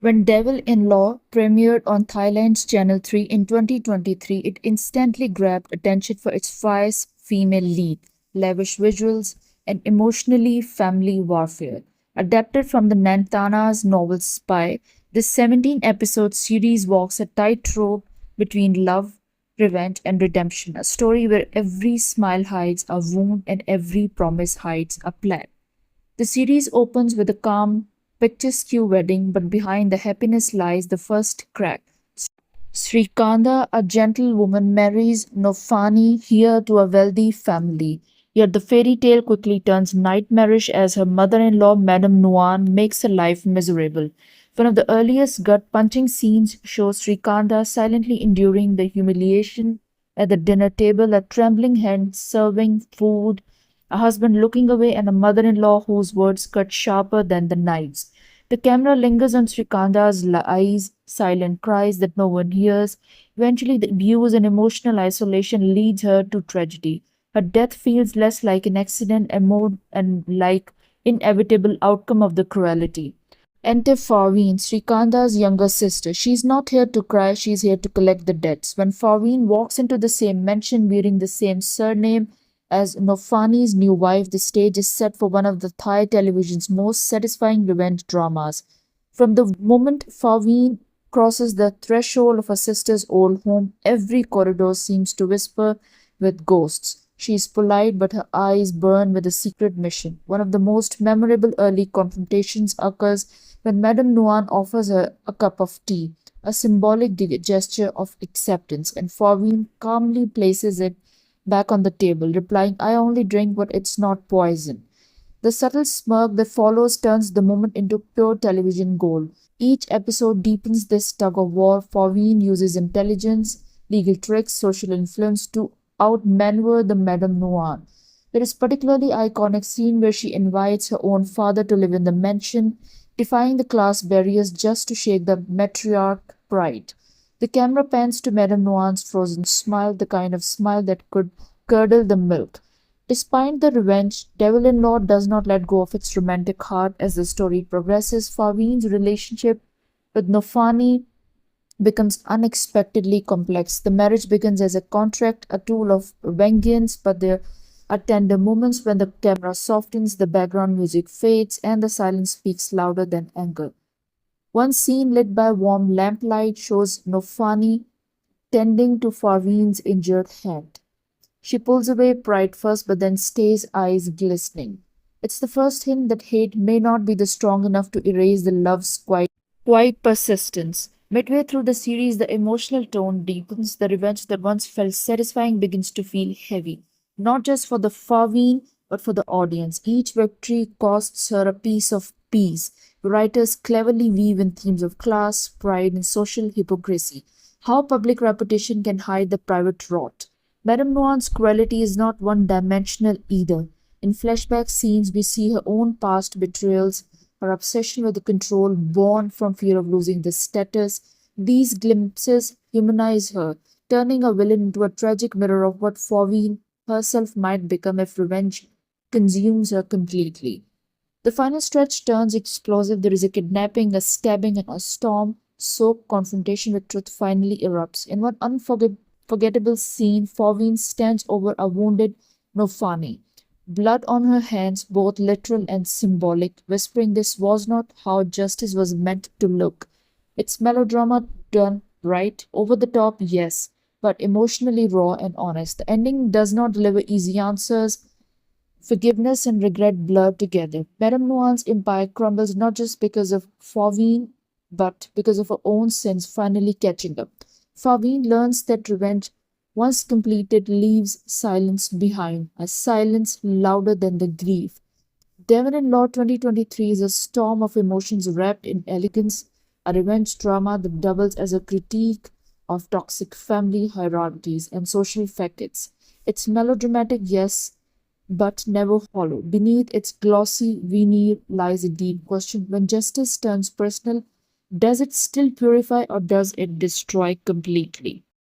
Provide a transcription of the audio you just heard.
When Devil-in-Law premiered on Thailand's Channel 3 in 2023, it instantly grabbed attention for its fierce female lead, lavish visuals, and emotionally family warfare. Adapted from the Nantana's novel Spy, this 17-episode series walks a tightrope between love, revenge, and redemption, a story where every smile hides a wound and every promise hides a plan. The series opens with a calm, picturesque wedding, but behind the happiness lies the first crack. Srikanda, a gentlewoman, marries Nofani here to a wealthy family. Yet the fairy tale quickly turns nightmarish as her mother in law, Madame Nuan, makes her life miserable. One of the earliest gut punching scenes shows Srikanda silently enduring the humiliation at the dinner table, a trembling hand serving food, a husband looking away, and a mother in law whose words cut sharper than the knives. The camera lingers on Srikanda's eyes, silent cries that no one hears. Eventually, the abuse and emotional isolation leads her to tragedy. Her death feels less like an accident and more and like inevitable outcome of the cruelty. Enter Farveen, Srikanda's younger sister. She's not here to cry, she's here to collect the debts. When Farveen walks into the same mansion bearing the same surname as Nofani's new wife, the stage is set for one of the Thai television's most satisfying revenge dramas. From the moment Farveen crosses the threshold of her sister's old home, every corridor seems to whisper with ghosts. She is polite, but her eyes burn with a secret mission. One of the most memorable early confrontations occurs when Madame Nuan offers her a cup of tea, a symbolic gesture of acceptance, and Farveen calmly places it back on the table, replying, I only drink what it's not poison. The subtle smirk that follows turns the moment into pure television gold. Each episode deepens this tug of war. Fauvine uses intelligence, legal tricks, social influence to outmaneuver the Madame Noir. There is a particularly iconic scene where she invites her own father to live in the mansion, defying the class barriers just to shake the matriarch pride. The camera pans to Madame Noir's frozen smile, the kind of smile that could curdle the milk. Despite the revenge, Devil-in-Law does not let go of its romantic heart as the story progresses. Favine's relationship with Nofani becomes unexpectedly complex. The marriage begins as a contract, a tool of vengeance, but there are tender moments when the camera softens, the background music fades, and the silence speaks louder than anger. One scene lit by warm lamplight shows Nofani tending to Favine's injured hand. She pulls away pride first, but then stays, eyes glistening. It's the first hint that hate may not be the strong enough to erase the love's quiet persistence. Midway through the series, the emotional tone deepens. The revenge that once felt satisfying begins to feel heavy, not just for the Favine, but for the audience. Each victory costs her a piece of peace. Writers cleverly weave in themes of class, pride, and social hypocrisy. How public reputation can hide the private rot. Madame Noir's cruelty is not one dimensional either. In flashback scenes, we see her own past betrayals, her obsession with the control born from fear of losing the status. These glimpses humanize her, turning a villain into a tragic mirror of what Fauvine herself might become if revenge consumes her completely. The final stretch turns explosive. There is a kidnapping, a stabbing, and a storm soaked confrontation with truth finally erupts. In one unforgettable scene, Fauvine stands over a wounded Nofani, blood on her hands, both literal and symbolic, whispering this was not how justice was meant to look. It's melodrama done right, over the top, yes, but emotionally raw and honest. The ending does not deliver easy answers. Forgiveness and regret blur together. Madame Noir's empire crumbles not just because of Fauvine, but because of her own sins finally catching up. Fauvine learns that revenge, once completed, leaves silence behind, a silence louder than the grief. Devon in Law 2023 is a storm of emotions wrapped in elegance, a revenge drama that doubles as a critique of toxic family hierarchies and social facades. It's melodramatic, yes, but never hollow. Beneath its glossy veneer lies a deep question. When justice turns personal, does it still purify or does it destroy completely?